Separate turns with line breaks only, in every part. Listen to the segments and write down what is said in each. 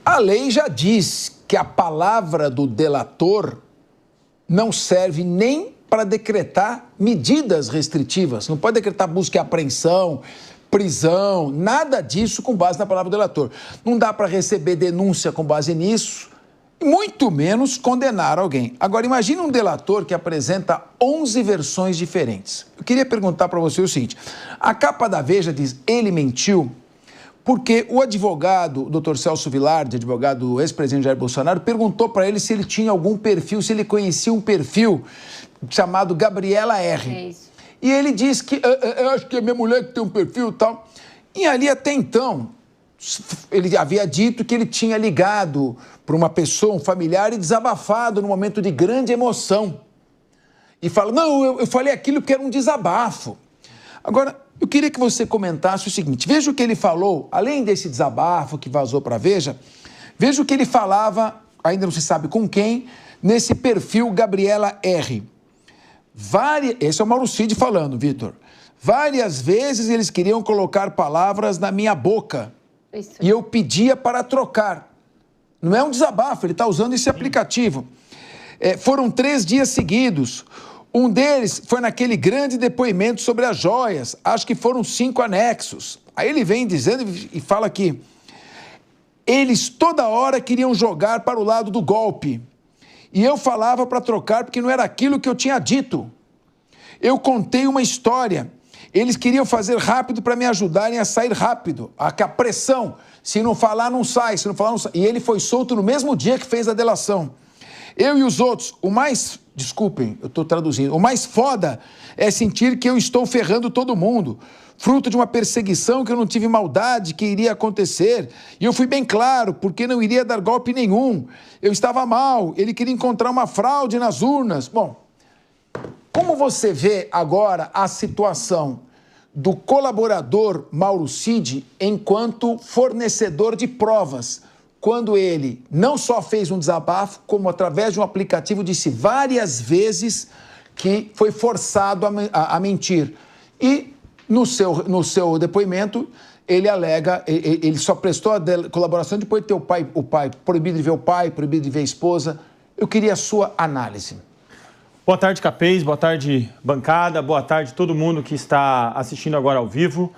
A lei já diz que a palavra do delator não serve nem para decretar medidas restritivas. Não pode decretar busca e apreensão, prisão, nada disso com base na palavra do delator. Não dá para receber denúncia com base nisso, muito menos condenar alguém. Agora, imagine um delator que apresenta 11 versões diferentes. Eu queria perguntar para você o seguinte: a capa da Veja diz ele mentiu porque o advogado, o Dr. Celso Vilardi, advogado do ex-presidente Jair Bolsonaro, perguntou para ele se ele tinha algum perfil, se ele conhecia um perfil chamado Gabriela R.
É isso.
E ele disse que eu acho que é minha mulher que tem um perfil e tal. E ali até então, ele havia dito que ele tinha ligado para uma pessoa, um familiar, e desabafado num momento de grande emoção. E fala, não, eu falei aquilo porque era um desabafo. Agora, eu queria que você comentasse o seguinte, veja o que ele falou, além desse desabafo que vazou para a Veja, veja o que ele falava, ainda não se sabe com quem, nesse perfil Gabriela R. Esse é o Mauro Cid falando, Vitor. Várias vezes eles queriam colocar palavras na minha boca.
Isso.
E eu pedia para trocar. Não é um desabafo, ele está usando esse aplicativo. Foram 3 dias seguidos. Um deles foi naquele grande depoimento sobre as joias. Acho que foram 5 anexos. Aí ele vem dizendo e fala que eles toda hora queriam jogar para o lado do golpe. E eu falava para trocar porque não era aquilo que eu tinha dito. Eu contei uma história. Eles queriam fazer rápido para me ajudarem a sair rápido. A pressão. Se não falar, não sai. Se não falar, não sai. E ele foi solto no mesmo dia que fez a delação. Eu e os outros, desculpem, eu estou traduzindo. O mais foda é sentir que eu estou ferrando todo mundo. Fruto de uma perseguição que eu não tive maldade que iria acontecer. E eu fui bem claro, porque não iria dar golpe nenhum. Eu estava mal, ele queria encontrar uma fraude nas urnas. Bom, como você vê agora a situação do colaborador Mauro Cid enquanto fornecedor de provas, quando ele não só fez um desabafo, como através de um aplicativo disse várias vezes que foi forçado a mentir. E no seu depoimento, ele alega, ele só prestou a colaboração depois de ter o pai proibido de ver o pai, proibido de ver a esposa. Eu queria a sua análise.
Boa tarde, Capês, boa tarde, bancada, boa tarde todo mundo que está assistindo agora ao vivo.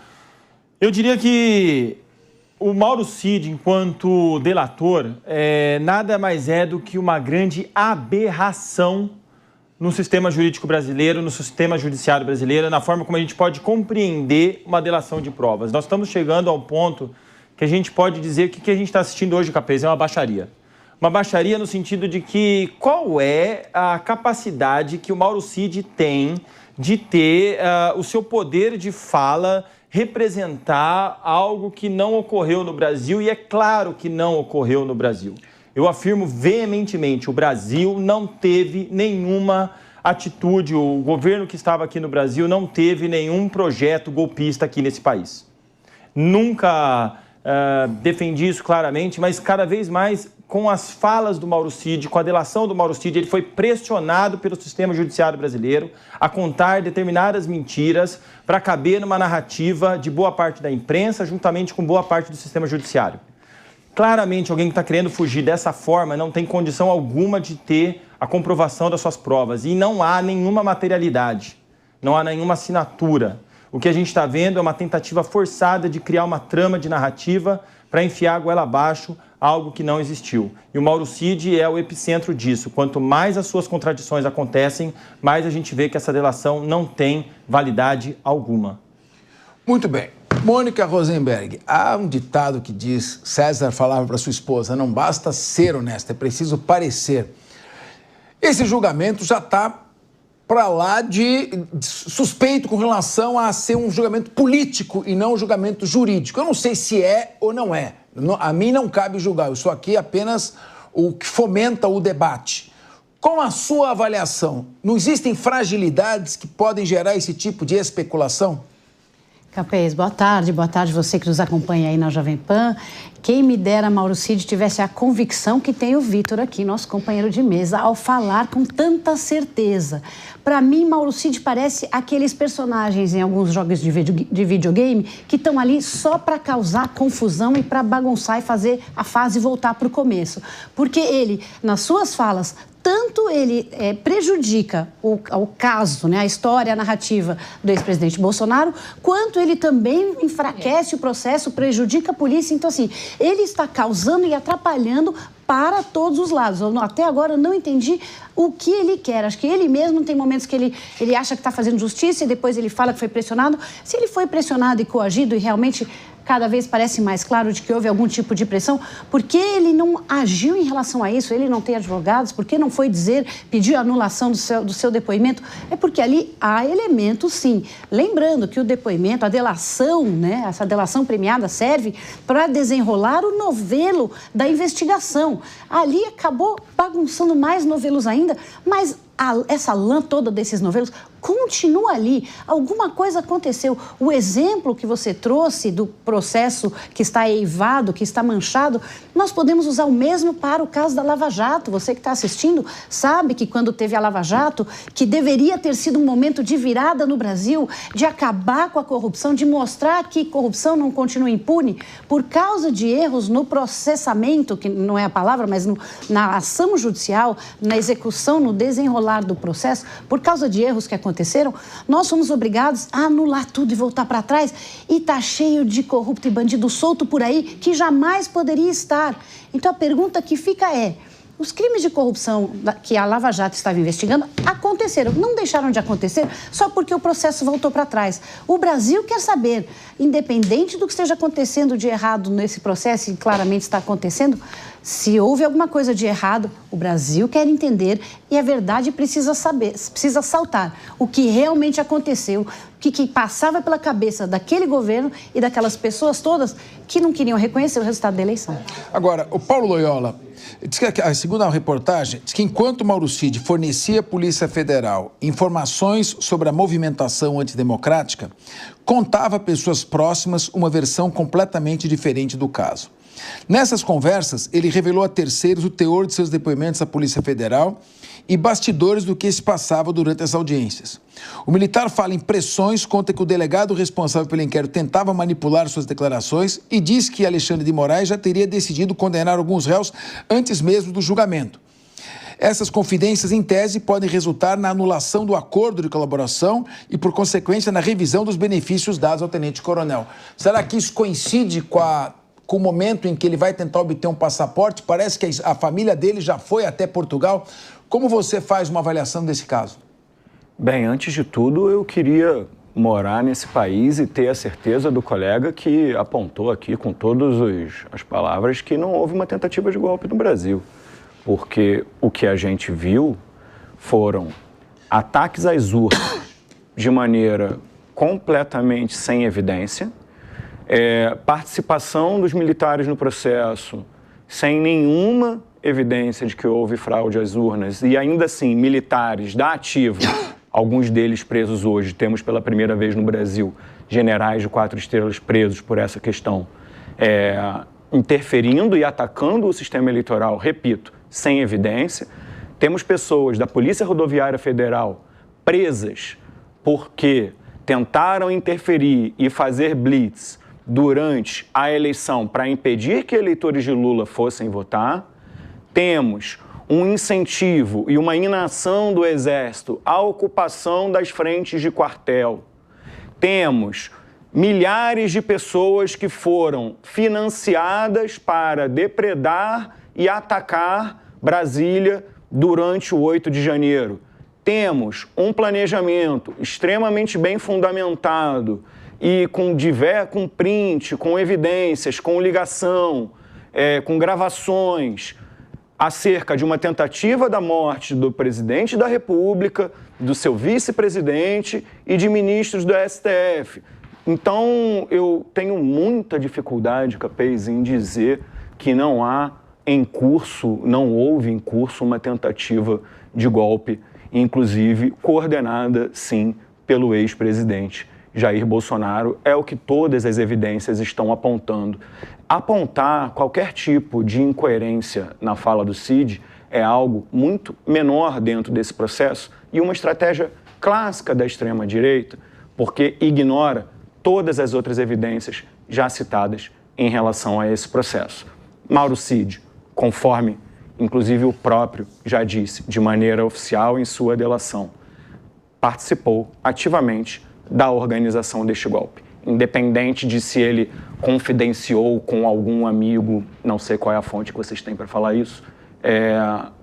Eu diria que o Mauro Cid, enquanto delator, nada mais é do que uma grande aberração no sistema jurídico brasileiro, no sistema judiciário brasileiro, na forma como a gente pode compreender uma delação de provas. Nós estamos chegando ao ponto que a gente pode dizer que o que a gente está assistindo hoje, Capês, é uma baixaria. Uma baixaria no sentido de que qual é a capacidade que o Mauro Cid tem de ter o seu poder de fala representar algo que não ocorreu no Brasil, e é claro que não ocorreu no Brasil. Eu afirmo veementemente, o Brasil não teve nenhuma atitude, o governo que estava aqui no Brasil não teve nenhum projeto golpista aqui nesse país. Nunca defendi isso claramente, mas cada vez mais com as falas do Mauro Cid, com a delação do Mauro Cid, ele foi pressionado pelo sistema judiciário brasileiro a contar determinadas mentiras para caber numa narrativa de boa parte da imprensa, juntamente com boa parte do sistema judiciário. Claramente, alguém que está querendo fugir dessa forma não tem condição alguma de ter a comprovação das suas provas. E não há nenhuma materialidade, não há nenhuma assinatura. O que a gente está vendo é uma tentativa forçada de criar uma trama de narrativa para enfiar a goela abaixo algo que não existiu. E o Mauro Cid é o epicentro disso. Quanto mais as suas contradições acontecem, mais a gente vê que essa delação não tem validade alguma.
Muito bem. Mônica Rosenberg, há um ditado que diz, César falava para sua esposa, não basta ser honesto, é preciso parecer. Esse julgamento já está para lá de suspeito com relação a ser um julgamento político e não um julgamento jurídico. Eu não sei se é ou não é. A mim não cabe julgar, eu sou aqui apenas o que fomenta o debate. Com a sua avaliação, não existem fragilidades que podem gerar esse tipo de especulação?
Capês, boa tarde você que nos acompanha aí na Jovem Pan. Quem me dera Mauro Cid tivesse a convicção que tem o Vitor aqui, nosso companheiro de mesa, ao falar com tanta certeza. Para mim, Mauro Cid parece aqueles personagens em alguns jogos de videogame que estão ali só para causar confusão e para bagunçar e fazer a fase voltar para o começo. Porque ele, nas suas falas, tanto ele prejudica o caso, né, a história, a narrativa do ex-presidente Bolsonaro, quanto ele também enfraquece o processo, prejudica a polícia. Então, assim, ele está causando e atrapalhando para todos os lados. Até agora eu não entendi o que ele quer. Acho que ele mesmo tem momentos que ele acha que está fazendo justiça e depois ele fala que foi pressionado. Se ele foi pressionado e coagido e realmente cada vez parece mais claro de que houve algum tipo de pressão, por que ele não agiu em relação a isso? Ele não tem advogados? Por que não foi pedir a anulação do seu depoimento? É porque ali há elementos, sim. Lembrando que o depoimento, a delação, né, essa delação premiada serve para desenrolar o novelo da investigação. Ali acabou bagunçando mais novelos ainda, mas essa lã toda desses novelos continua ali. Alguma coisa aconteceu. O exemplo que você trouxe do processo que está eivado, que está manchado, nós podemos usar o mesmo para o caso da Lava Jato. Você que está assistindo sabe que quando teve a Lava Jato, que deveria ter sido um momento de virada no Brasil, de acabar com a corrupção, de mostrar que corrupção não continua impune, por causa de erros no processamento, que não é a palavra, mas na ação judicial, na execução, no desenrolar do processo, por causa de erros que aconteceram, nós fomos obrigados a anular tudo e voltar para trás. E está cheio de corrupto e bandido solto por aí que jamais poderia estar. Então a pergunta que fica é: os crimes de corrupção que a Lava Jato estava investigando aconteceram, não deixaram de acontecer só porque o processo voltou para trás. O Brasil quer saber, independente do que esteja acontecendo de errado nesse processo, e claramente está acontecendo, se houve alguma coisa de errado, o Brasil quer entender e a verdade precisa saltar. O que realmente aconteceu, o que passava pela cabeça daquele governo e daquelas pessoas todas que não queriam reconhecer o resultado da eleição.
Agora, o Paulo Loyola, diz que, segundo a reportagem, diz que enquanto Mauro Cid fornecia à Polícia Federal informações sobre a movimentação antidemocrática, contava a pessoas próximas uma versão completamente diferente do caso. Nessas conversas, ele revelou a terceiros o teor de seus depoimentos à Polícia Federal e bastidores do que se passava durante as audiências. O militar fala em pressões, conta que o delegado responsável pelo inquérito tentava manipular suas declarações e diz que Alexandre de Moraes já teria decidido condenar alguns réus antes mesmo do julgamento. Essas confidências, em tese, podem resultar na anulação do acordo de colaboração e, por consequência, na revisão dos benefícios dados ao tenente-coronel. Será que isso coincide com o momento em que ele vai tentar obter um passaporte? Parece que a família dele já foi até Portugal. Como você faz uma avaliação desse caso?
Bem, antes de tudo, eu queria morar nesse país e ter a certeza do colega que apontou aqui com todas as palavras que não houve uma tentativa de golpe no Brasil. Porque o que a gente viu foram ataques às urnas de maneira completamente sem evidência, participação dos militares no processo sem nenhuma evidência de que houve fraude às urnas e ainda assim militares da ativa, alguns deles presos hoje, temos pela primeira vez no Brasil generais de 4 estrelas presos por essa questão, interferindo e atacando o sistema eleitoral, repito, sem evidência. Temos pessoas da Polícia Rodoviária Federal presas porque tentaram interferir e fazer blitz durante a eleição para impedir que eleitores de Lula fossem votar. Temos um incentivo e uma inação do Exército à ocupação das frentes de quartel. Temos milhares de pessoas que foram financiadas para depredar e atacar Brasília durante o 8 de janeiro. Temos um planejamento extremamente bem fundamentado e com print, com evidências, com ligação, com gravações, acerca de uma tentativa da morte do presidente da República, do seu vice-presidente e de ministros do STF. Então, eu tenho muita dificuldade, Capês, em dizer que não houve em curso uma tentativa de golpe, inclusive coordenada, sim, pelo ex-presidente Jair Bolsonaro, é o que todas as evidências estão apontando. Apontar qualquer tipo de incoerência na fala do Cid é algo muito menor dentro desse processo e uma estratégia clássica da extrema-direita, porque ignora todas as outras evidências já citadas em relação a esse processo. Mauro Cid, conforme inclusive o próprio já disse de maneira oficial em sua delação, participou ativamente da organização deste golpe, independente de se ele confidenciou com algum amigo, não sei qual é a fonte que vocês têm para falar isso,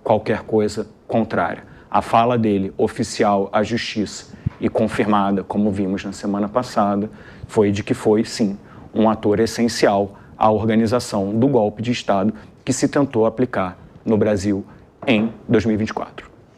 qualquer coisa contrária. A fala dele, oficial à justiça e confirmada, como vimos na semana passada, foi de que foi, sim, um ator essencial à organização do golpe de Estado que se tentou aplicar no Brasil em 2024.